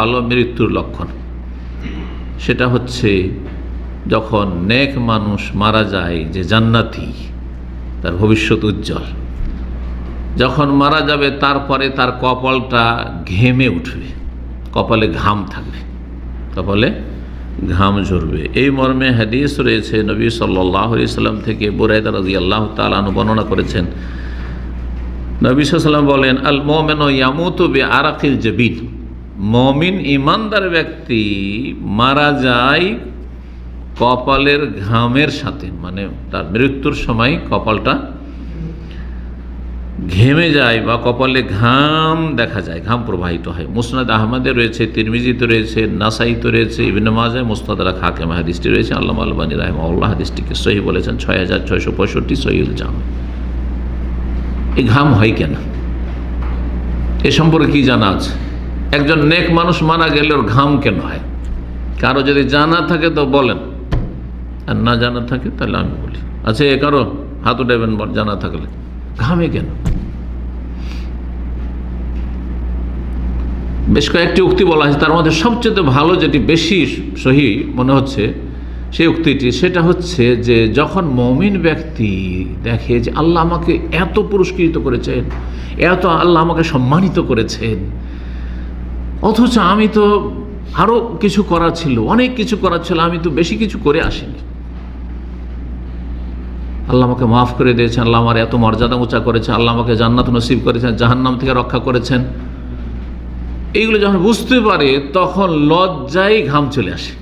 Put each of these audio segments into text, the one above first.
ভালো মৃত্যুর লক্ষণ সেটা হচ্ছে যখন নেক মানুষ মারা যায়, যে জান্নাতি, তার ভবিষ্যৎ উজ্জ্বল, যখন মারা যাবে তারপরে তার কপালটা ঘেমে উঠবে, কপালে ঘাম থাকবে, কপালে ঘাম ঝরবে। এই মর্মে হাদিস রয়েছে, নবী সাল্লাল্লাহু আলাইহি সাল্লাম থেকে বুরায়দা রাদিয়াল্লাহু তাআলা আনহু বর্ণনা করেছেন, নবী সাল্লাল্লাহু আলাইহি ওয়াসাল্লাম বলেন, আল মুমিনু ইয়ামুতু বিআরাকিল জাবিন, মুমিন ইমানদার ব্যক্তি মারা যায় কপালের ঘামের সাথে, মানে তার মৃত্যুর সময় কপালটা ঘেমে যায় বা কপালে ঘাম দেখা যায়, ঘাম প্রবাহিত হয়। মুসনাদ আহমদে রয়েছে, তিরমিজিতে রয়েছে, নাসাইতে রয়েছে, ইবনে মাজাহ, মুস্তাদরাক হাকিম হাদিসটি রয়েছে। আল্লামা আলবানী রাহিমাহুল্লাহ হাদিসটিকে সহিহ বলেছেন, 6665 সহিহুল জামি। এই ঘাম হয় কেন, এ সম্পর্কে কি জানা আছে? একজন নেক মানুষ মারা গেলে ওর ঘাম কেন হয়? কারো যদি জানা থাকে তো বলেন, আর না জানা থাকে তাহলে আমি বলি। আচ্ছা, এ কারো হাত উঠাবেন জানা থাকলে। ঘামে কেন? বেশ কয়েকটি উক্তি বলা হয়েছে, তার মধ্যে সবচেয়ে ভালো, যেটি বেশি সহি মনে হচ্ছে সেই উক্তিটি, সেটা হচ্ছে যে যখন মুমিন ব্যক্তি দেখে যে আল্লাহ আমাকে এত পুরস্কৃত করেছেন, এত আল্লাহ আমাকে সম্মানিত করেছেন, অথচ আমি তো আরও কিছু করার ছিল, অনেক কিছু করার ছিল, আমি তো বেশি কিছু করে আসিনি, আল্লাহ আমাকে মাফ করে দিয়েছেন, আল্লাহ আমার এত মর্যাদা উঁচা করেছেন, আল্লাহ আমাকে জান্নাত নসিব করেছেন, জাহান্নাম থেকে রক্ষা করেছেন, এইগুলো যখন বুঝতে পারে তখন লজ্জায় ঘাম চলে আসে।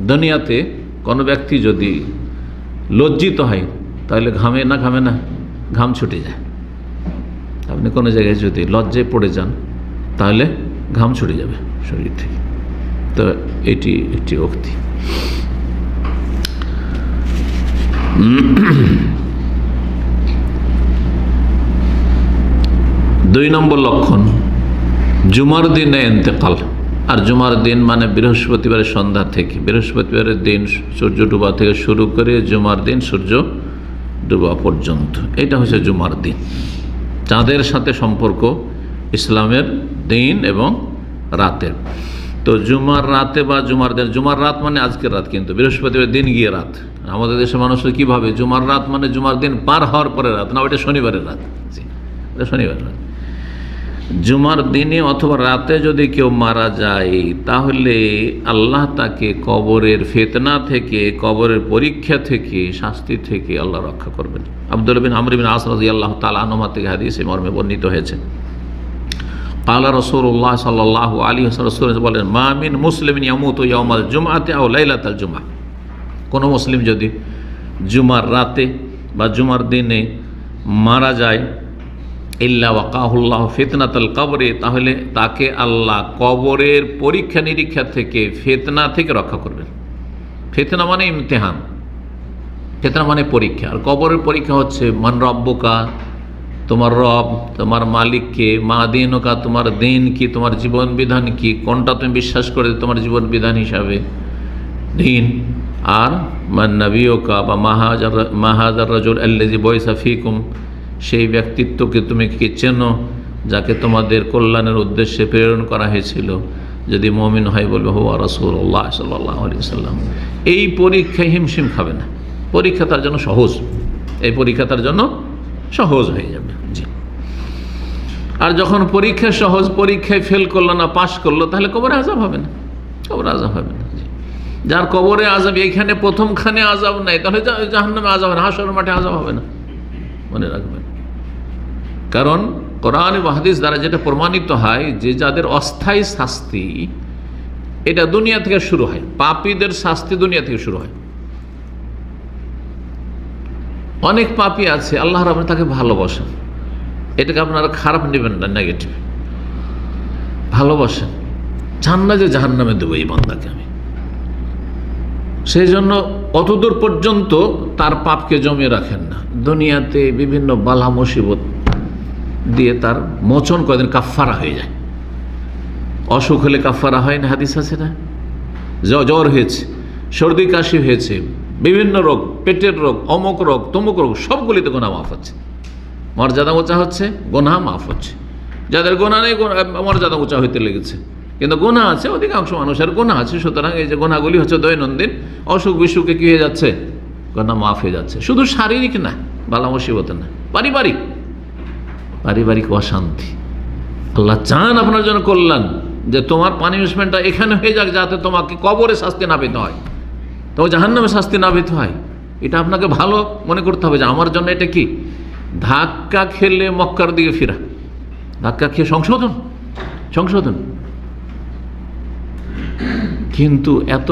দুনিয়াতে কোনো ব্যক্তি যদি লজ্জিত হয় তাহলে ঘামে না ঘাম ছুটে যায়। আপনি কোনো জায়গায় যদি লজ্জায় পড়ে যান তাহলে ঘাম ছুটে যাবে শরীর থেকে। তো এটি একটি উক্তি। দুই নম্বর লক্ষণ, জুমার দিনে ইন্তেকাল। আর জুমার দিন মানে বৃহস্পতিবারের সন্ধ্যা থেকে, বৃহস্পতিবারের দিন সূর্য ডুবা থেকে শুরু করে জুমার দিন সূর্য ডুবা পর্যন্ত, এটা হচ্ছে জুমার দিন। চাঁদের সাথে সম্পর্ক ইসলামের দিন এবং রাতের। তো জুমার রাতে বা জুমার দিন, জুমার রাত মানে আজকের রাত, কিন্তু বৃহস্পতিবার দিন গিয়ে রাত। আমাদের দেশের মানুষরা কীভাবে, জুমার রাত মানে জুমার দিন পার হওয়ার পরে রাত, না ওইটা শনিবারের রাত, এটা শনিবারের রাত। জুমার দিনে অথবা রাতে যদি কেউ মারা যায় তাহলে আল্লাহ তাকে কবরের ফিতনা থেকে, কবরের পরীক্ষা থেকে, শাস্তি থেকে আল্লাহ রক্ষা করবেন। আব্দুল্লাহ বিন আমর বিন আস রাদিয়াল্লাহু তাআলা আনহু থেকে হাদিস এই মর্মে বর্ণিত হয়েছে, ক্বালা রাসূলুল্লাহ সাল্লাল্লাহু আলাইহি ওয়াসাল্লাম বলেন, মা মিন মুসলিমিন ইয়ামুতু ইয়াওমাল জুমআতি আও লাইলাতাল জুমআ, কোনো মুসলিম যদি জুমার রাতে বা জুমার দিনে মারা যায়, ইল্লা ওয়াকাহুল্লাহ ফিতনাতাল কবরে, তাহলে তাকে আল্লাহ কবরের পরীক্ষা নিরীক্ষা থেকে, ফিতনা থেকে রক্ষা করবেন। ফিতনা মানে ইমতিহান, ফিতনা মানে পরীক্ষা। আর কবরের পরীক্ষা হচ্ছে মান রব্বুকা, তোমার রব, তোমার মালিককে, মা দিনুকা, তোমার দিন কি, তোমার জীবন বিধান কি, কোনটা তুমি বিশ্বাস করে তোমার জীবন বিধান হিসাবে দিন। আর মান নবিয়ুকা বা মাহাজার রাজুল আল্লাযী বুইসা ফীকুম, সেই ব্যক্তিত্বকে তুমি কি চেনো যাকে তোমাদের কল্যাণের উদ্দেশ্যে প্রেরণ করা হয়েছিল। যদি মুমিন হয় বলবে হুয়া রাসূলুল্লাহ সাল্লাল্লাহু আলাইহি ওয়াসাল্লাম। এই পরীক্ষায় হিমশিম খাবে না, পরীক্ষা তার জন্য সহজ, এই পরীক্ষা তার জন্য সহজ হয়ে যাবে। জি। আর যখন পরীক্ষা সহজ, পরীক্ষায় ফেল করলো না, পাশ করলো, তাহলে কবরে আযাব হবে না, কবরে আযাব হবে না। যার কবরে আযাব, এইখানে প্রথমখানে আযাব নাই, তাহলে জাহান্নামে আযাব হবে না, হাশরের মাঠে আযাব হবে না, মনে রাখবেন। কারণ কোরআন এবং হাদিস দ্বারা যেটা প্রমাণিত হয় যে যাদের অস্থায়ী শাস্তি এটা দুনিয়া থেকে শুরু হয়, পাপীদের শাস্তি দুনিয়া থেকে শুরু হয়। অনেক পাপী আছে আল্লাহ রাব্বুল তাকে ভালোবাসেন, এটাকে আপনারা খারাপ নেবেন না, নেগেটিভ, ভালোবাসেন, চান না যে জাহান্নামে দেবো এই বান্দাকে আমি, সেই জন্য অতদূর পর্যন্ত তার পাপকে জমিয়ে রাখেন না, দুনিয়াতে বিভিন্ন বালা মুসিবত দিয়ে তার মোচন কয়েকদিন কাফফারা হয়ে যায়। অসুখ হলে কাফফারা হয় না, হাদিস আছে না? জ্বর হয়েছে, সর্দি কাশি হয়েছে, বিভিন্ন রোগ, পেটের রোগ, অমুক রোগ, তমুক রোগ, সবগুলিতে গুনাহ মাফ হচ্ছে, মর্যাদা উঁচা হচ্ছে, গুনাহ মাফ হচ্ছে। যাদের গুনাহ নেই মর্যাদা উঁচা হইতে লেগেছে, কিন্তু গুনাহ আছে, অধিকাংশ মানুষের গুনাহ আছে। সুতরাং এই যে গুনাহগুলি হচ্ছে দৈনন্দিন অসুখ বিসুখে কি হয়ে যাচ্ছে, গুনাহ মাফ হয়ে যাচ্ছে। শুধু শারীরিক না, বালা মুসিবত না, পারিবারিক অশান্তি। আল্লাহ চান আপনার জন্য কল্যাণ, যে তোমার পানিশমেন্টটা এখানে হয়ে যাক, যাতে তোমাকে কবরে শাস্তি না পেতে হয়, তোমার জাহান্নামে শাস্তি না পেতে হয়। এটা আপনাকে ভালো মনে করতে হবে যে আমার জন্য এটা কি, ধাক্কা খেলে মক্কার দিকে ফেরা, ধাক্কা খেয়ে সংশোধন। কিন্তু এত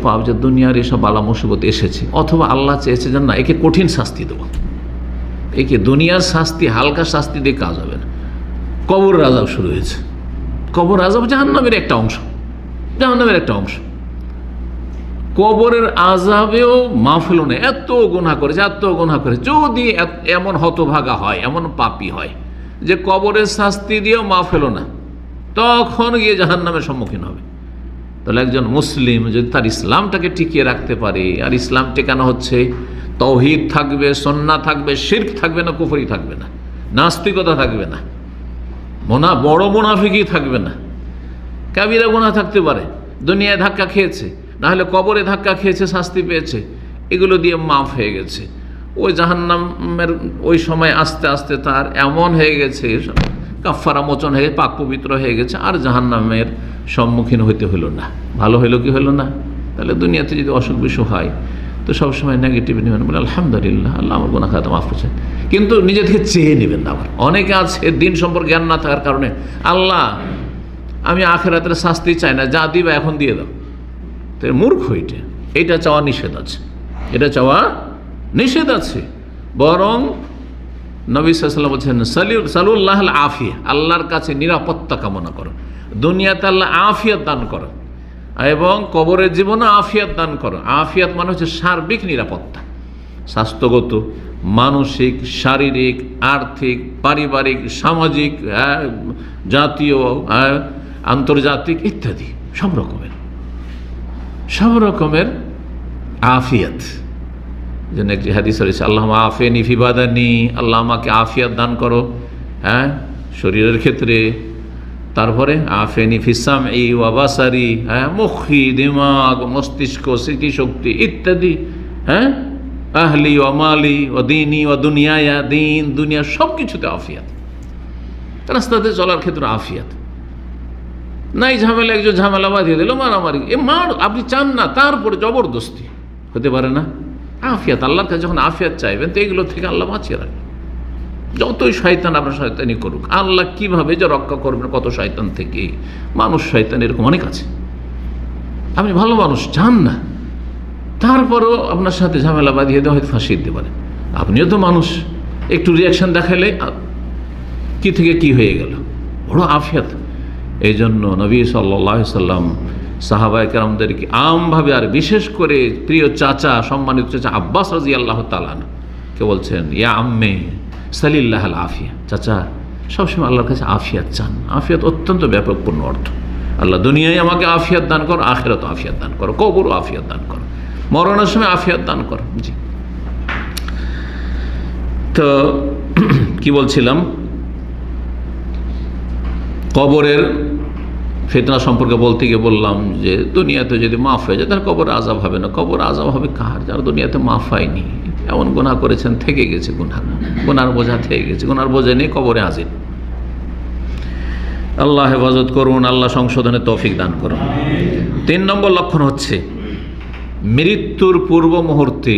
পাপ যে দুনিয়ার এসব বালা মুসিবত এসেছে, অথবা আল্লাহ চেয়েছে যে না, একে কঠিন শাস্তি দেবো, একে দুনিয়ার শাস্তি হালকা শাস্তি দিয়ে কাজ হবে না। কবর আযাব শুরু হয়েছে। কবর আযাব জাহান্নামের একটা অংশ। কবরের আযাবেও মাফ হলো না, এত গুনাহ করেছে। যদি এমন হতভাগা হয়, এমন পাপী হয় যে কবরের শাস্তি দিয়েও মাফ হলো না, তখন গিয়ে জাহান্নামের সম্মুখীন হবে। তাহলে একজন মুসলিম যদি তার ইসলামটাকে টিকিয়ে রাখতে পারে, আর ইসলাম টেকানো হচ্ছে তাওহীদ থাকবে, সুন্নাহ থাকবে, শিরক থাকবে না, কুফরি থাকবে না, নাস্তিকতা থাকবে না, বড় মুনাফিকই থাকবে না, কাবিরা গুনাহ থাকতে পারে, দুনিয়ায় ধাক্কা খেয়েছে, না হলে কবরে ধাক্কা খেয়েছে, শাস্তি পেয়েছে, এগুলো দিয়ে মাফ হয়ে গেছে। ওই জাহান্নামের ওই সময় আস্তে আস্তে তার এমন হয়ে গেছে, কাফারা মোচন হয়ে পাক পবিত্র হয়ে গেছে, আর জাহান্নামের সম্মুখীন হইতে হলো না। ভালো হইলো কি হলো না? তাহলে দুনিয়াতে যদি অসুখ বিসুখ হয় তো সবসময় নেগেটিভ নেবেন, বলে আলহামদুলিল্লাহ, আল্লাহ আমার গুনাহ খাতা মাফ করছেন, কিন্তু নিজে থেকে চেয়ে নেবেন না। আবার অনেকে আছে দিন সম্পর্কে জ্ঞান না থাকার কারণে, আল্লাহ আমি আখিরাতের শাস্তি চাই না, যা দিবা এখন দিয়ে দাও। তো মূর্খ এটা চাওয়া নিষেধ আছে, বরং নবী সাল্লাল্লাহু আলাইহি ওয়াসাল্লাম বলছেন সালুল্লাহ আল আফিয়া, আল্লাহর কাছে নিরাপত্তা কামনা করো, দুনিয়াতে আল্লাহ আফিয়াত দান করো, এবং কবরের জীবনে আফিয়াত দান করো। আফিয়াত মানে হচ্ছে সার্বিক নিরাপত্তা, স্বাস্থ্যগত, মানসিক, শারীরিক, আর্থিক, পারিবারিক, সামাজিক, জাতীয়, আন্তর্জাতিক ইত্যাদি সব রকমের আফিয়াত। যেন একটি হাদিস রয়েছে, আল্লাহ আফিয়ানি ফি বাদানি, আল্লাহ আমাকে আফিয়াত দান করো শরীরের ক্ষেত্রে। তারপরে আফিয়ানি ফি সামঈ ওয়া বাসারি, মুখি, দিমাগ, মস্তিষ্ক, স্মৃতিশক্তি ইত্যাদি, আহলি ওয়া মালি ওয়া দীনি ওয়া দুনিয়ায়া, দুনিয়া সব কিছুতে আফিয়াত। রাস্তাতে চলার ক্ষেত্রে আফিয়াত নাই, ঝামেলা একজন ঝামেলা বাঁধিয়ে দিল, মারামারি, আপনি চান না, তারপরে জবরদস্তি হতে পারে না। আফিয়াত, আল্লাহর কাছে যখন আফিয়াত চাইবেন, তো এগুলো থেকে আল্লাহ বাঁচিয়ে রাখবেন। যতই শয়তান আপনার শয়তানি করুক, আল্লাহ কিভাবে যে রক্ষা করবেন কত শয়তান থেকে। মানুষ শয়তান এরকম অনেক আছে, আপনি ভালো মানুষ চান না, তারপরেও আপনার সাথে ঝামেলা বাঁধিয়ে দেওয়া, হয়তো ফাঁসিয়ে দিতে পারে। আপনিও তো মানুষ, একটু রিয়াকশন দেখালে কি থেকে কি হয়ে গেল, বড় আফিয়াত। এই জন্য নবী সাল্লাল্লাহু আলাইহি সাল্লাম সাহাবায়ে কেরামদেরকে আমভাবে, আর বিশেষ করে প্রিয় চাচা, সম্মানিত চাচা আব্বাস রাদিয়াল্লাহু তাআলা কে বলছেন, ইয়া আম্মে সালিল্লাহ আল আফিয়া, চাচা সবসময় আল্লাহর কাছে আফিয়াত চান। আফিয়াত অত্যন্ত ব্যাপকপূর্ণ অর্থ। আল্লাহ দুনিয়ায় আমাকে আফিয়াত দান করো, আখিরাতে আফিয়াত দান করো, কবরও আফিয়াত দান করো, মরণের সময় আফিয়াত দান করো। জি, তো কি বলছিলাম, কবরের ফিতনা সম্পর্কে বলতে গিয়ে বললাম যে দুনিয়াতে যদি মাফ হয়ে যায় তাহলে কবরে আযাব হবে না। কবর আযাব হবে কার? যারা দুনিয়াতে মাফ হয়নি, এমন গুনাহ করেছেন, থেকে গেছে গুনার বোঝা থেকে গেছে, গুনার বোঝা নিয়ে কবরে হাজির। আল্লাহ হেফাজত করুন, আল্লাহ সংশোধনের তৌফিক দান করুন। 3 নম্বর লক্ষণ হচ্ছে, মৃত্যুর পূর্ব মুহূর্তে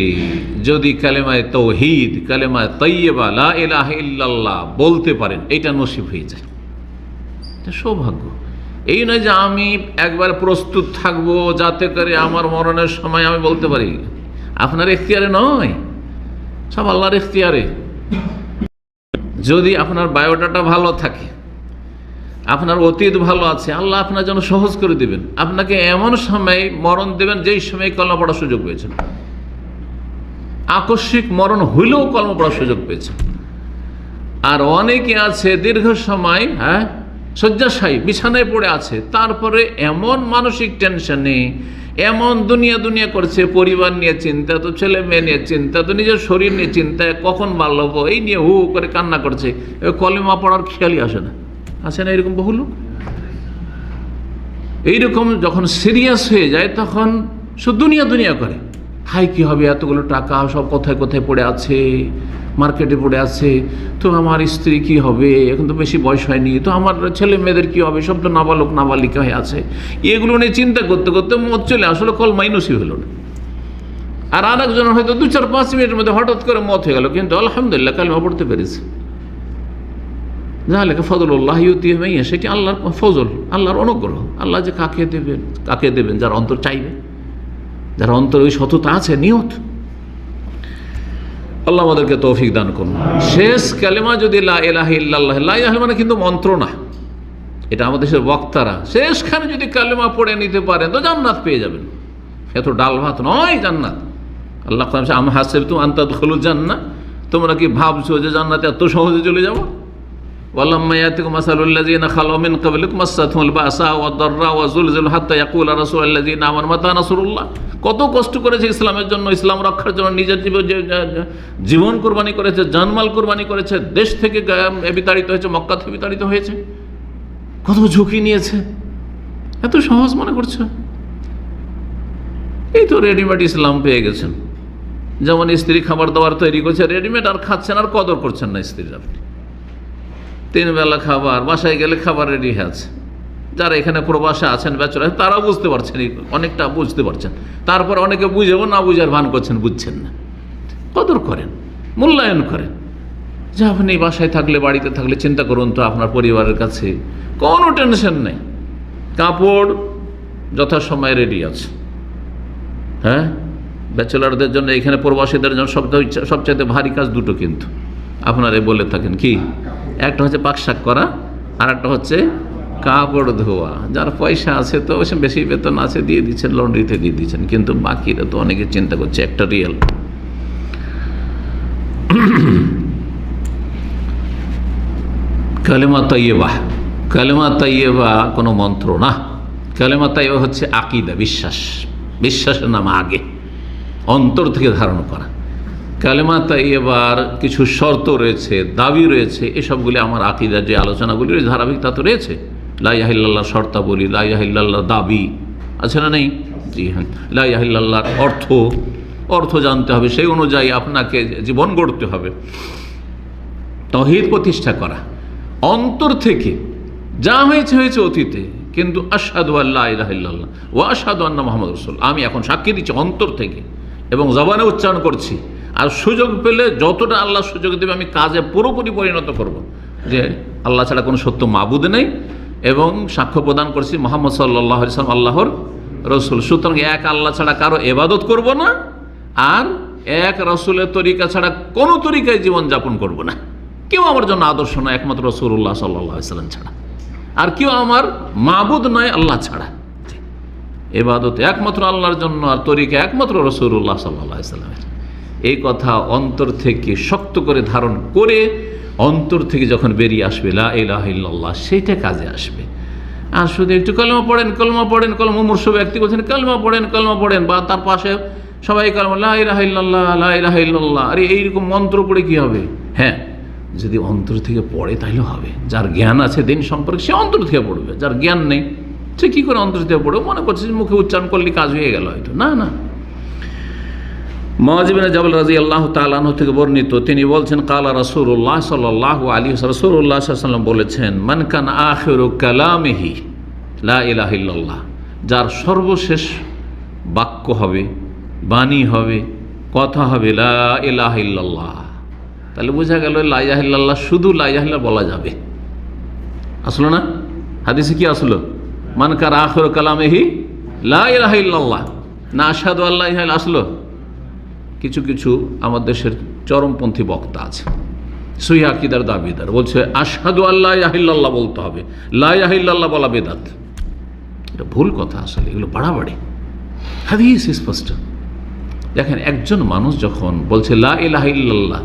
যদি কালেমায়ে তাওহীদ, কালেমায়ে তাইয়্যিবা, লা ইলাহা ইল্লাল্লাহ বলতে পারেন, এটা নসিব হয়ে যায়, এটা সৌভাগ্য। এই নয় যে আমি একবার প্রস্তুত থাকবো যাতে করে আমার মরণের সময় আমি বলতে পারি, আপনার এখতিয়ারে নয়, সব আল্লাহর এখতিয়ারে। যদি আপনার বায়োডাটা ভালো থাকে, আপনার অতীত ভালো আছে, আল্লাহ আপনার জন্য সহজ করে দেবেন, আপনাকে এমন সময় মরণ দেবেন যেই সময় কলমা পড়ার সুযোগ পেয়েছেন, আকস্মিক মরণ হইলেও কলমা পড়ার সুযোগ পেয়েছেন। আর অনেকে আছে দীর্ঘ সময় শয্যাশায়ী বিছানায় পড়ে আছে, তারপরে এমন মানসিক টেনশনে, এমন দুনিয়া করছে, পরিবার নিয়ে চিন্তা, তো ছেলে মেয়ে নিয়ে চিন্তা, তো নিজের শরীর নিয়ে চিন্তা, কখন ভালো হবো এই নিয়ে হু করে কান্না করছে, কলেমা পড়ার খেয়ালই আসে না। আছে না এরকম বহু লোক? এইরকম যখন সিরিয়াস হয়ে যায় তখন শুধু দুনিয়া দুনিয়া করে, হাই কী হবে, এতগুলো টাকা সব কোথায় কোথায় পড়ে আছে, মার্কেটে পড়ে আছে, তো আমার স্ত্রী কি হবে, এখন তো বেশি বয়স হয়নি, তো আমার ছেলে মেয়েদের কী হবে, সব তো নাবালক নাবালিকা হয়ে আছে। এগুলো নিয়ে চিন্তা করতে করতে মত চলে আসলে কলমাই নসিব হলো না। আর আরেকজনের হয়তো 2-4-5 মিনিটের মধ্যে হঠাৎ করে মত হয়ে গেল, কিন্তু আলহামদুলিল্লাহ কালিমা পড়তে পেরেছে। যাহলে ফজলুল্লাহ ইউতিহি মান ইয়াশা, সেটি আল্লাহর ফজল, আল্লাহর অনুগ্রহ। আল্লাহ যে কাকে দেবেন, যার অন্তর চাইবে, যার অন্তর ওই সততা আছে, নিয়ত। আল্লাহ আমাদেরকে তৌফিক দান করুন। শেষ কালেমা যদি লা ইলাহা ইল্লাল্লাহ, লা ইলাহা মানে কিন্তু মন্ত্র না, এটা আমাদের দেশের বক্তারা, শেষখানে যদি কালেমা পড়ে নিতে পারেন তো জান্নাত পেয়ে যাবেন। এত ডাল ভাত নয় জান্নাত। আল্লাহ বলছে আম হাসিবতুম আন তাদখুলুল জান্নাহ, তোমরা কি ভাবছো যে জান্নাতে এত সহজে চলে যাবো? ওয়ালাম্মা ইয়াতিকুম মাসালুল্লাযিনা খালাউ মিন ক্বাবলিকুম মাসাতহুমুল বাসা ওয়াদ-দাররা ওয়া যুলজিলু হাত্তা ইয়াকুলা রাসূলুল্লাযিনা আমানু মাতা নাসরুল্লাহ। কত কষ্ট করেছে ইসলামের জন্য, ইসলাম রক্ষার জন্য, নিজের জীবন কোরবানি করেছে, জানমাল কোরবানি করেছে, দেশ থেকে বিতাড়িত হয়েছে, মক্কা থেকে বিতাড়িত হয়েছে, কত ঝুঁকি নিয়েছে। এত সহজ মনে করছে? এই তো রেডিমেড ইসলাম পেয়ে গেছেন। যেমন স্ত্রী খাবার দাবার তৈরি করছে রেডিমেড, আর খাচ্ছেন, আর কদর করছেন না স্ত্রীর। আপনি 3 বেলা খাবার, বাসায় গেলে খাবার রেডি হয়ে আছে। যারা এখানে প্রবাসে আছেন ব্যাচেলর, তারাও বুঝতে পারছেন, অনেকটা বুঝতে পারছেন। তারপর অনেকে বুঝেও না বুঝার ভান করছেন, বুঝছেন না। কদর করেন, মূল্যায়ন করেন। যে আপনি বাসায় থাকলে, বাড়িতে থাকলে চিন্তা করুন তো আপনার পরিবারের কাছে কোনো টেনশন নেই, কাপড় যথাসময়ে রেডি আছে। হ্যাঁ, ব্যাচেলারদের জন্য, এখানে প্রবাসীদের জন্য সবচাইতে ভারী কাজ দুটো কিন্তু আপনারা বলে থাকেন, কি? একটা হচ্ছে পাক শাক করা, আর একটা হচ্ছে কাপড় ধোয়া। যার পয়সা আছে তো বেশি বেতন আছে, দিয়ে দিচ্ছেন, লন্ড্রিতে দিয়ে দিচ্ছেন, কিন্তু বাকিরা তো অনেকে চিন্তা করছে। একটা রিয়েল কালেমা তাইয়্যিবা, কালেমা তাইয়্যিবা কোনো মন্ত্র না। কালেমা তাইয়্যিবা হচ্ছে আকীদা, বিশ্বাস। বিশ্বাসের নাম আগে, অন্তর থেকে ধারণ করা। কালেমা তাইয়্যিবার কিছু শর্ত রয়েছে, দাবি রয়েছে, এসবগুলি আমার আকীদার যে আলোচনাগুলি ধারাবাহিকতা তো রয়েছে। লা ইলাহা ইল্লাল্লাহর শর্তাবলী, লা ইলাহা ইল্লাল্লাহর দাবি আছে না নেই? জি হ্যাঁ। লা ইলাহা ইল্লাল্লাহর অর্থ জানতে হবে, সেই অনুযায়ী আপনাকে জীবন গড়তে হবে। তাওহীদ প্রতিষ্ঠা করা অন্তর থেকে, যা হয়েছে হয়েছে অতীতে, কিন্তু আশহাদু আল্লা ইলাহা ইল্লাল্লাহ ওয়া আশহাদু আন্না মুহাম্মাদুর রাসূলুল্লাহ, আমি এখন সাক্ষী দিচ্ছি অন্তর থেকে এবং জবানে উচ্চারণ করছি। আর সুযোগ পেলে যতটা আল্লাহ সুযোগ দেবে আমি কাজে পুরোপুরি পরিণত করব, যে আল্লাহ ছাড়া কোনো সত্য মাবুদ নেই, এবং সাক্ষ্য প্রদান করছি মুহাম্মদ সাল্লাল্লাহু আলাইহি ওয়াসাল্লাম আল্লাহর রসুল। সুতরাং এক আল্লাহ ছাড়া কারো ইবাদত করব না, আর এক রসুলের তরিকা ছাড়া কোনো তরিকায় জীবনযাপন করব না। কেউ আমার জন্য আদর্শ নয় একমাত্র রাসূলুল্লাহ সাল্লাল্লাহু আলাইহি ওয়াসাল্লাম ছাড়া, আর কেউ আমার মাবুদ নয় আল্লাহ ছাড়া। ইবাদত একমাত্র আল্লাহর জন্য, আর তরিকা একমাত্র রাসূলুল্লাহ সাল্লাল্লাহু আলাইহি ওয়াসাল্লামের। এই কথা অন্তর থেকে শক্ত করে ধারণ করে অন্তর থেকে যখন বেরিয়ে আসবে লা ইলাহা ইল্লাল্লাহ, সেইটা কাজে আসবে। আর শুধু একটু কলমা পড়েন, মুমূর্ষু ব্যক্তি বলছেন কলমা পড়েন, বা তার পাশে সবাই কলমা লা ইলাহা ইল্লাল্লাহ, লা ইলাহা ইল্লাল্লাহ। আরে এইরকম মন্ত্র পড়ে কি হবে? হ্যাঁ, যদি অন্তর থেকে পড়ে তাহলে হবে। যার জ্ঞান আছে দিন সম্পর্কে সে অন্তর থেকে পড়বে, যার জ্ঞান নেই সে কী করে অন্তর থেকে পড়বে? মনে করছে মুখে উচ্চারণ করলে কাজ হয়ে গেল, হয়তো না। মুআয ইবনে জাবাল রাদিয়াল্লাহু তাআলা আনহু থেকে বর্ণিত, তিনি বলছেন কালা রাসূলুল্লাহ সাল্লাল্লাহু আলাইহি ওয়াসাল্লাম, রাসূলুল্লাহ সাল্লাল্লাহু আলাইহি ওয়াসাল্লাম বলেছেন মান কানা আখিরু কালামিহি লা ইলাহা ইল্লাল্লাহ, যার সর্বশেষ বাক্য হবে, বাণী হবে, কথা হবে লা ইলাহা ইল্লাল্লাহ, তাহলে বোঝা গেল লা ইলাহা ইল্লাল্লাহ শুধু লা ইলাহা ইল্লাল্লাহ বলা যাবে। আসলো না হাদিসে? কি আসলো? মান কানা আখিরু কালামিহি লা ইলাহা ইল্লাল্লাহ, না আশহাদু আল্লা ইলাহা ইল্লাল্লাহ আসলো? কিছু আমার দেশের চরমপন্থী বক্তা আছে, সহিহ আকীদার দাবিদার, বলছে আশহাদু আল্লা ইলাহা ইল্লাল্লাহ বলতে হবে, লা ইলাহা ইল্লাল্লাহ বলা বেদাত। এটা ভুল কথা, আসলে এগুলো বাড়াবাড়ি। হাদিস স্পষ্ট। দেখেন, একজন মানুষ যখন বলছে লা ইলাহা ইল্লাল্লাহ,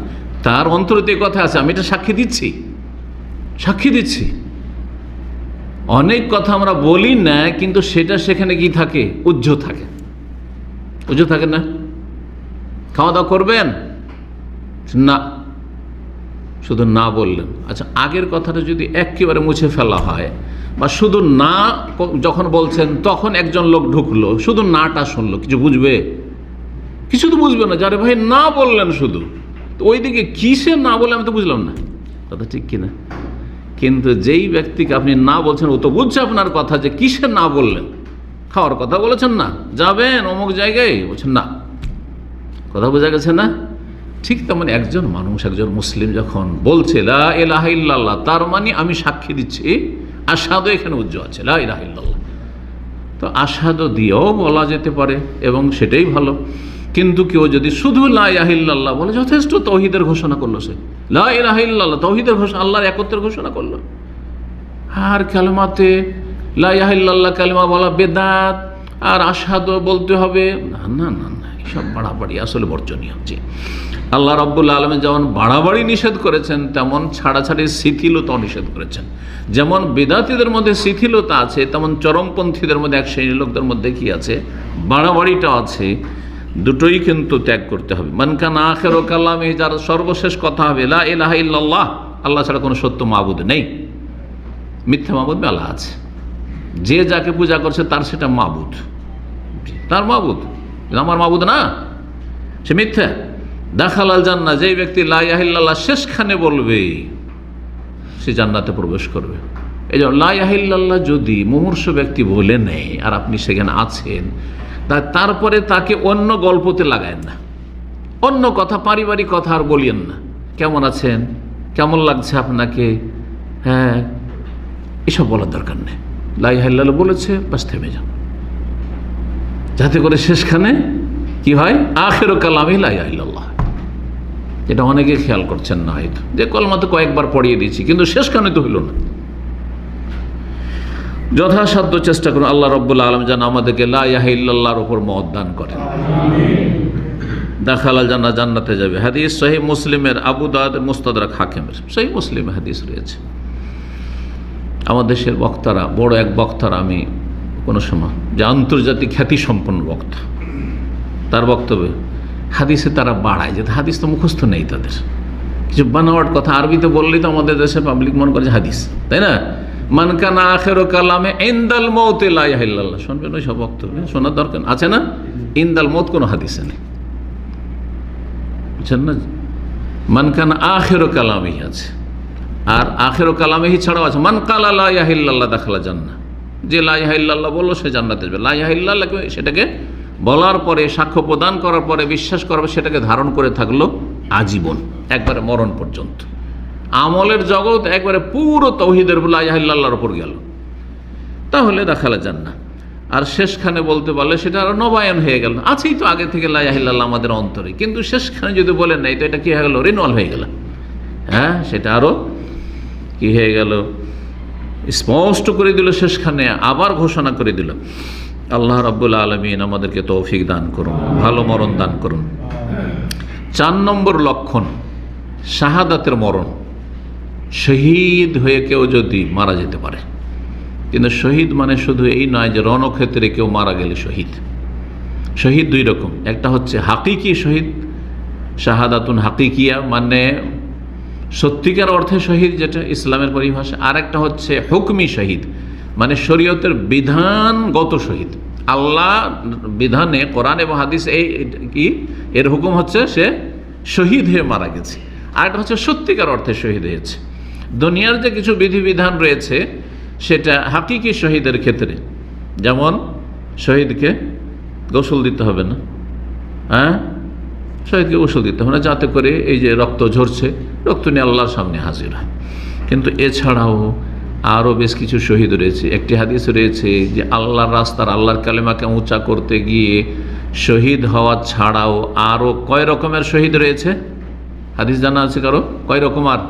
তার অন্তরে কথা আছে, আমি এটা সাক্ষী দিচ্ছি। অনেক কথা আমরা বলি না, কিন্তু সেটা সেখানে কি থাকে? উজ্জ্ব থাকে না? খাওয়া দাওয়া করবেন না, শুধু না বললেন। আচ্ছা, আগের কথাটা যদি একেবারে মুছে ফেলা হয়, বা শুধু না যখন বলছেন তখন একজন লোক ঢুকলো, শুধু নাটা শুনলো, কিছু বুঝবে? কিছু তো বুঝবে না। যারে ভাই না বললেন শুধু, তো ওইদিকে কিসে না বলে আমি তো বুঝলাম না, কথা ঠিক কিনা? কিন্তু যেই ব্যক্তিকে আপনি না বলছেন ও তো বুঝছে আপনার কথা, যে কিসে না বললেন। খাওয়ার কথা বলেছেন না, যাবেন অমুক জায়গায়, বলছেন না। কথা বোঝা গেছে না? ঠিক তেমন একজন মানুষ, একজন মুসলিম যখন বলছে লা ইলাহা ইল্লাল্লাহ, তার মানে আমি সাক্ষী দিচ্ছি, আশহাদু এখানে উজ্জ্ব আছে, লা ইলাহা ইল্লাল্লাহ। তো আশহাদু দিয়েও বলা যেতে পারে এবং সেটাই ভালো। কিন্তু কেউ যদি শুধু লা ইলাহা ইল্লাল্লাহ বলে, যথেষ্ট, তাওহীদের ঘোষণা করলো সে। লা ইলাহা ইল্লাল্লাহ তাওহীদের ঘোষণা, আল্লাহর একত্বের ঘোষণা করলো। আর কালেমাতে লা ইলাহা ইল্লাল্লাহ কালেমা বলা বেদাত, আর আশহাদু বলতে হবে, না না না না, এসব বাড়াবাড়ি আসলে বর্জনীয়। জি, আল্লাহ রাব্বুল আলামিন যেমন বাড়াবাড়ি নিষেধ করেছেন, তেমন ছাড়াছাড়ির শিথিলতাও নিষেধ করেছেন। যেমন বেদাতীদের মধ্যে শিথিলতা আছে, তেমন চরমপন্থীদের মধ্যে, এক শ্রেণীর লোকদের মধ্যে কি আছে, বাড়াবাড়িটা আছে। দুটোই কিন্তু ত্যাগ করতে হবে। মান কানা আখিরু কালামিহি, যার সর্বশেষ কথা হবে লা ইলাহা ইল্লাল্লাহ, আল্লাহ ছাড়া কোনো সত্য মাবুদ নেই, মিথ্যা মাবুদ আল্লাহ আছে। যে যাকে পূজা করছে তার সেটা মাবুদ, তার মাবুদ, আমার মাবুদ না, সে মিথ্যা। দাখালাল জান্নাহ, যেই ব্যক্তি লা ইলাহা ইল্লাল্লাহ শেষখানে বলবে সে জান্নাতে প্রবেশ করবে। এই জন্য লা ইলাহা ইল্লাল্লাহ যদি মুমূর্ষু ব্যক্তি বলে নেয় আর আপনি সেখানে আছেন, তারপরে তাকে অন্য গল্পতে লাগায়েন না, অন্য কথা, পারিবারিক কথা আর বলিয়েন না। কেমন আছেন, কেমন লাগছে আপনাকে, হ্যাঁ, এসব বলার দরকার নেই। লা ইলাহা ইল্লাল্লাহ বলেছে, বাস থেমে যান, যাতে করে শেষখানে কি হয়, আখিরু কালামিহি লা ইলাহা ইল্লাল্লাহ। এটা অনেকে খেয়াল করছেন না হয়তো, যে কলমা তো কয়েকবার পড়িয়ে দিয়েছি, কিন্তু শেষখানে তো হইল না। যথাসাধ্য চেষ্টা করুন, আল্লাহ রাব্বুল আলামিন যেন আমাদেরকে লা ইলাহা ইল্লাল্লাহর উপর মত দান করেন। দাখালাল জান্নাহ, জান্নাতে যাবে। হাদিস সহিহ মুসলিমের, আবু দাউদের মুস্তাদরাক হাকিমের, সহিহ মুসলিমে হাদিস রয়েছে। আমার দেশের বক্তারা, বড় এক বক্তারা, আমি কোনো সময়, যে আন্তর্জাতিক খ্যাতি সম্পন্ন বক্তা, তার বক্তব্যে হাদিসে তারা বাড়ায়, যে হাদিস তো মুখস্থ নেই তাদের, কিছু বানাওয়াট কথা আরবিতে বললেই তো আমাদের দেশের পাবলিক মনে করে যে হাদিস, তাই না? মান কানা আখিরু কালামে ইনদাল মউতি লা ইলাহা ইল্লাল্লাহ, শুনবেন ওই সব বক্তব্য, শোনার দরকার আছে না? ইনদাল মউত কোনো হাদিসে নেই, বুঝছেন না? মান কানা আখিরু কালামিহি আছে, আর আখিরু কালামিহি ছাড়াও আছে মান কালা লা ইলাহা ইল্লাল্লাহ দাখালা জান্নাহ, যে লা ইলাহা ইল্লাল্লাহ বললো সে জান্নাতে যাবে। লা ইলাহা ইল্লাল্লাহ, সেটাকে বলার পরে, সাক্ষ্য প্রদান করার পরে, বিশ্বাস করার পরে সেটাকে ধারণ করে থাকলো আজীবন, একবারে মরণ পর্যন্ত। আমলের জগৎ একবারে পুরো তাওহীদের লা ইলাহা ইল্লাল্লাহর উপর গেল, তাহলে দাখালা জান্নাহ। আর শেষখানে বলতে পারলে সেটা আরো নবায়ন হয়ে গেল, আছেই তো আগে থেকে লা ইলাহা ইল্লাল্লাহ আমাদের অন্তরে, কিন্তু শেষখানে যদি বলেন নাই, তো এটা কি হয়ে গেল, রিনওয়াল হয়ে গেল, হ্যাঁ, সেটা আরো কি হয়ে গেল, স্পষ্ট করে দিল, শেষখানে আবার ঘোষণা করে দিল। আল্লাহ রাব্বুল আলামিন আমাদেরকে তৌফিক দান করুন, ভালো মরণ দান করুন। 4 নম্বর লক্ষণ শাহাদাতের মরণ। শহীদ হয়ে কেউ যদি মারা যেতে পারে, কিন্তু শহীদ মানে শুধু এই নয় যে রণক্ষেত্রে কেউ মারা গেলে শহীদ। শহীদ 2 রকম, একটা হচ্ছে হাকিকি শহীদ, শাহাদাতুন হাকিকিয়া, মানে সত্যিকার অর্থে শহীদ, যেটা ইসলামের পরিভাষা। আর একটা হচ্ছে হুকমি শহীদ, মানে শরীয়তের বিধানগত শহীদ। আল্লাহ বিধানে, কোরআন এবং হাদিস এই কি এর হুকুম হচ্ছে সে শহীদ হয়ে মারা গেছে। আর একটা হচ্ছে সত্যিকার অর্থে শহীদ হয়েছে। দুনিয়ার যে কিছু বিধিবিধান রয়েছে সেটা হাকিকি শহীদের ক্ষেত্রে, যেমন শহীদকে গোসল দিতে হবে না, হ্যাঁ, শহীদকে গোসল দিতে হবে না, যাতে করে এই যে রক্ত ঝরছে, রক্ত নিয়ে আল্লাহর সামনে হাজির হয়। কিন্তু এছাড়াও আরও বেশ কিছু শহীদ রয়েছে। একটি হাদিস রয়েছে যে আল্লাহর রাস্তার, আল্লাহর কালেমাকে উঁচা করতে গিয়ে শহীদ হওয়া ছাড়াও আরও কয় রকমের শহীদ রয়েছে, হাদিস জানা আছে কারো? কয় রকম? আর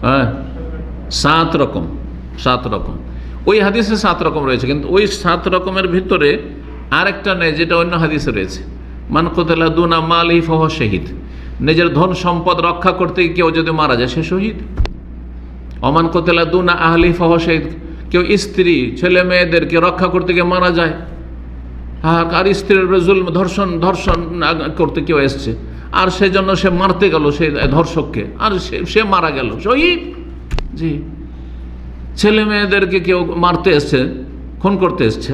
হ্যাঁ, 7 রকম। 7 রকম, ওই হাদিসে 7 রকম রয়েছে, কিন্তু ওই 7 রকমের ভিতরে আরেকটা নেই, যেটা অন্য হাদিসে রয়েছে। মান কুতিলা দুনা মালিহি ফাহুয়া শহীদ, নিজের ধন সম্পদ রক্ষা করতে কেউ যদি মারা যায় সে শহীদ। অমান কুতিলা দুনা আহলিহি ফাহুয়া শহীদ, কেউ স্ত্রী ছেলে মেয়েদেরকে রক্ষা করতে গিয়ে মারা যায়, আর স্ত্রীর জুলম, ধর্ষণ করতে কেউ এসছে, আর সেজন্য সে মারতে গেল সেই ধর্ষককে, আর সে মারা গেল, শহীদ। জি, ছেলে মেয়েদেরকে কেউ মারতে এসছে, খুন করতে এসছে,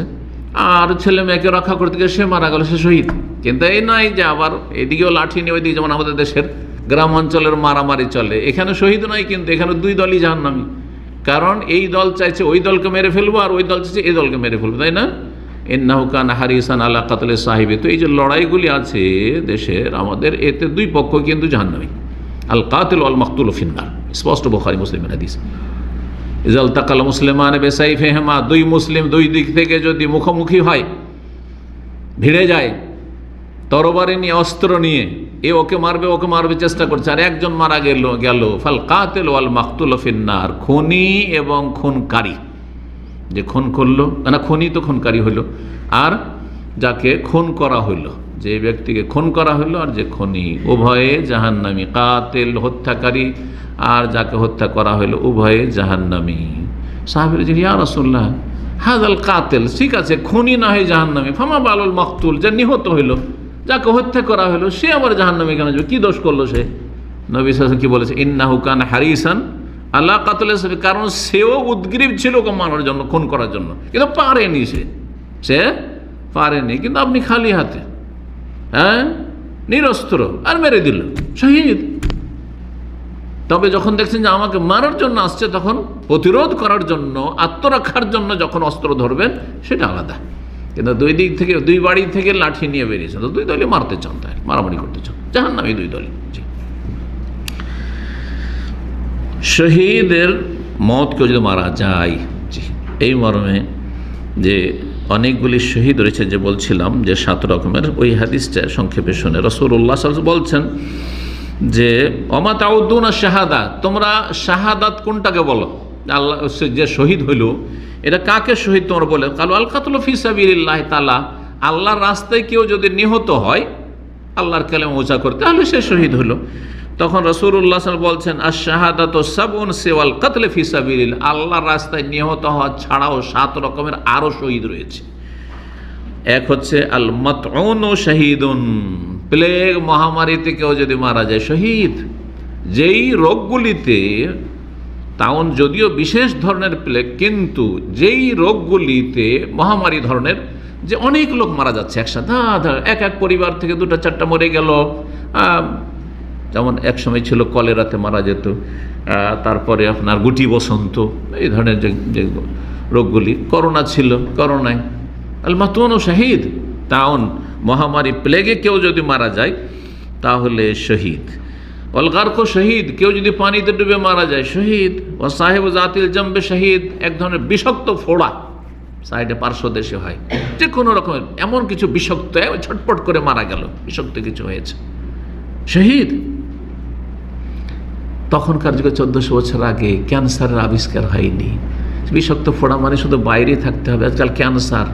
আর ছেলে মেয়েকে রক্ষা করতে গিয়ে সে মারা গেল, সে শহীদ। কিন্তু এই নয় যে আবার এদিকেও লাঠি নিয়ে ওইদিকে, যেমন আমাদের দেশের গ্রাম অঞ্চলের মারামারি চলে, এখানে শহীদ নয়, কিন্তু এখানে দুই দলই জাহান্নামী। কারণ এই দল চাইছে ওই দলকে মেরে ফেলবো, আর ওই দল চাইছে এই দলকে মেরে ফেলবো, তাই না? ইন্নাহু কানা হারিসান আলা কাতলে সাহিবি। তো এই যে লড়াইগুলি আছে দেশের আমাদের, এতে দুই পক্ষ কিন্তু জাহান্নামী। আল কাতিল ওয়াল মাকতুল ফিন্নার, স্পষ্ট বুখারী মুসলিমের হাদিস। ইজাল তাকাল মুসলিমান বেসাইফেহিমা, দুই মুসলিম দুই দিক থেকে যদি মুখোমুখি হয়, ভিড়ে যায় তরবারি নিয়ে, অস্ত্র নিয়ে, এ ওকে মারবে চেষ্টা করছে, আর একজন মারা গেল ফাল কাতিল ওয়াল মাকতুল ফিন্নার, খুনি এবং খুনকারী, যে খুন করলো না, খুনি তো খুনকারী হইল, আর যাকে খুন করা হইল, যে ব্যক্তিকে খুন করা হইল আর যে খুনি, উভয়ে জাহান্নামী। কাতিল হত্যাকারী আর যাকে হত্যা করা হইল উভয়ে জাহান্নামী। সাহাবীরা যে ইয়া রাসূলুল্লাহ হাযাল কাতিল, ঠিক আছে খুনি না হয় জাহান্নামী, ফামা বালুল মাকতুল, যে নিহত হইল, যাকে হত্যা করা হইল, সে আবার জাহান্নামী কেন যাবে? কি দোষ করলো সে? নবী সাল্লাল্লাহু আলাইহি ওয়াসাল্লাম কি বলেছে? ইন্নাহু কানা হারিসান আল্লাহ কাতলে, কারণ সেও উদ্গ্রীব ছিল ওকে মারার জন্য, খুন করার জন্য, কিন্তু পারেনি, সে পারেনি। কিন্তু আপনি খালি হাতে, হ্যাঁ, নিরস্ত্র, আর মেরে দিল, শহীদ। তবে যখন দেখছেন যে আমাকে মারার জন্য আসছে, তখন প্রতিরোধ করার জন্য, আত্মরক্ষার জন্য যখন অস্ত্র ধরবেন, সেটা আলাদা। কিন্তু দুই দিক থেকে, দুই বাড়ি থেকে লাঠি নিয়ে বেরিয়েছে, তো দুই দলই মারতে চান, তাই মারামারি করতে চান, জাহান্নামী দুই দলই। শহীদের মত কেউ যদি মারা যায়, এই মর্মে যে অনেকগুলি শহীদ রয়েছে, যে বলছিলাম যে 7 রকমের, ওই হাদিসটা সংক্ষেপে শুনে রাসূলুল্লাহ সাল্লাল্লাহু আলাইহি ওয়াসাল্লাম বলছেন যে অমা তাউদ্দুনা শাহাদা, তোমরা শাহাদাত কোনটাকে বলো? আল্লাহ যে শহীদ হইল, এটা কাকে শহীদ তোমরা বলে? কালু আল কাতলু ফি সাবিলিল্লাহি তাআলা, আল্লাহর রাস্তায় কেউ যদি নিহত হয় আল্লাহর কালেমা উঁচা করতে, তাহলে সে শহীদ হলো। তখন রাসূলুল্লাহ সাল্লাল্লাহু আলাইহি ওয়াসাল্লাম বলছেন আশ-শাহাদাতু সাবউন সিওয়াল কাতল ফি সাবিলিল্লাহ, আল্লাহর রাস্তায় নিহত হওয়া ছাড়াও 7 রকমের আরো শহীদ রয়েছে। এক হচ্ছে আল মাতউনু শাহীদুন, প্লেগ মহামারীতে কেউ যদি মারা যায়, শহীদ। যেই রোগগুলিতে, তাউন যদিও বিশেষ ধরনের প্লেগ, কিন্তু যেই রোগগুলিতে মহামারী ধরনের, যে অনেক লোক মারা যাচ্ছে একসাথে, এক পরিবার থেকে 2-4টা মরে গেল, যেমন এক সময় ছিল কলেরাতে মারা যেত, তারপরে আপনার গুটি বসন্ত, এই ধরনের যে রোগগুলি, করোনা ছিল, করোনায় আল মাতুন ও শাহিদ, তাউন মহামারী প্লেগে কেউ যদি মারা যায় তাহলে শহীদ। অল গারকো শহীদ, কেউ যদি পানিতে ডুবে মারা যায় শহীদ। ও সাহেব জাতিল জম্বে শহীদ, এক ধরনের বিষাক্ত ফোড়া সাইডে পার্শ্বদেশে হয়, যে কোনো রকমের এমন কিছু বিষাক্ত, ছটপট করে মারা গেল, বিষাক্ত কিছু হয়েছে, শহীদ। তখনকার যুগে 1400 বছর আগে ক্যান্সারের আবিষ্কার হয়নি। বিষাক্ত ফোড়া মানে শুধু বাইরে থাকতে হবে। আজকাল ক্যান্সার,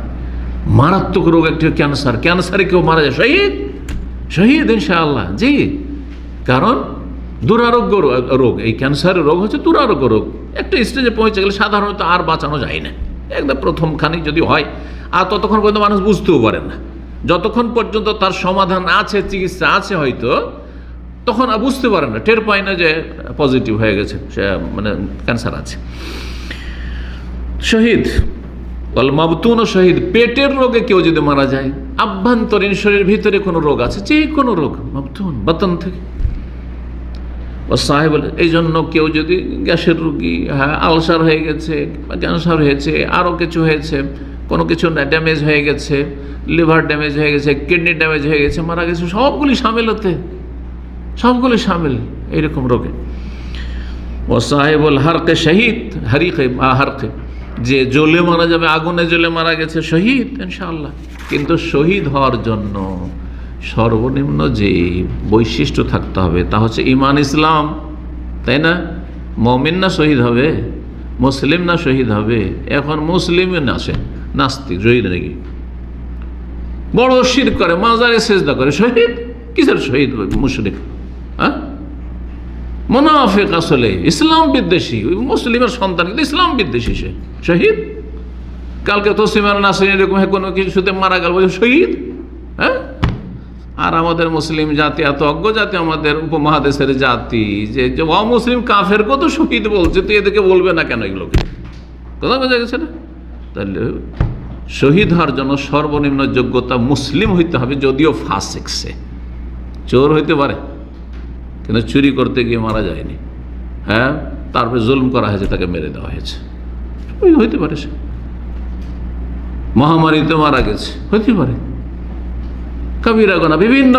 মারাত্মক রোগ একটি ক্যান্সার, ক্যান্সারে কেউ মারা যায়, শহীদ, শহীদ ইনশাআল্লাহ। জি, কারণ দুরারোগ্য রোগ, এই ক্যান্সারের রোগ হচ্ছে দুরারোগ্য রোগ। একটা স্টেজে পৌঁছে গেলে সাধারণত আর বাঁচানো যায় না, একদম প্রথমখানি যদি হয়, আর ততক্ষণ পর্যন্ত মানুষ বুঝতেও পারে না। যতক্ষণ পর্যন্ত তার সমাধান আছে, চিকিৎসা আছে হয়তো, তখন আর বুঝতে পারে না, টের পায় না যে পজিটিভ হয়ে গেছে, সে মানে ক্যান্সার আছে। শহীদ ওয়াল মাবতুন শহীদ, পেটের রোগে কেউ যদি মারা যায়, আভ্যন্তরীণ শরীরের ভিতরে কোনো রোগ আছে, যে কোনো রোগ, মাবতুন বাতন থেকে। ও সাহেব, এই জন্য কেউ যদি গ্যাসের রোগী, হ্যাঁ, আলসার হয়ে গেছে, ক্যান্সার হয়েছে, আরও কিছু হয়েছে, কোনো কিছু ড্যামেজ হয়ে গেছে, লিভার ড্যামেজ হয়ে গেছে, কিডনি ড্যামেজ হয়ে গেছে, মারা গেছে, সবগুলি সামিল হতে, সবগুলি সামিল এইরকম রোগে। ও সাহেবুল হারকে শহীদ, হারিকে হারকে, যে জ্বলে মারা যাবে, আগুনে জ্বলে মারা গেছে, শহীদ ইনশাআল্লাহ। কিন্তু শহীদ হওয়ার জন্য সর্বনিম্ন যে বৈশিষ্ট্য থাকতে হবে তা হচ্ছে ঈমান ইসলাম, তাই না? মুমিন না শহীদ হবে, মুসলিম না শহীদ হবে? এখন মুসলিম আসে, নাস্তিক শহীদ নাকি, বড় শিরক করে, মাজারে সেজদা করে, শহীদ কিসের শহীদ? মুশরিক, হ্যাঁ, মুনাফিক, আসলে ইসলাম বিদ্বেষী, মুসলিমের সন্তান কিন্তু ইসলাম বিদ্বেষী, সে শহীদ। কালকে তসলিমার নাসরিন এরকম কোনো কিছুতে মারা গেল, শহীদ, হ্যাঁ। আর আমাদের মুসলিম জাতি এত অজ্ঞ জাতি, আমাদের উপমহাদেশের জাতি, যে অমুসলিম কাফেরকে তো শহীদ বলছে, তো এদেরকে বলবে না কেন এগুলোকে? কথা বোঝা গেছে না? তাহলে শহীদ হওয়ার জন্য সর্বনিম্ন যোগ্যতা মুসলিম হইতে হবে, যদিও ফাসিক, সে চোর হইতে পারে কিন্তু চুরি করতে গিয়ে মারা যায়নি, হ্যাঁ, তারপরে জুলম করা হয়েছে, তাকে মেরে দেওয়া হয়েছে, হইতে পারে। সে মহামারীতে মারা গেছে, হইতে পারে। কবিরা গুনাহ, বিভিন্ন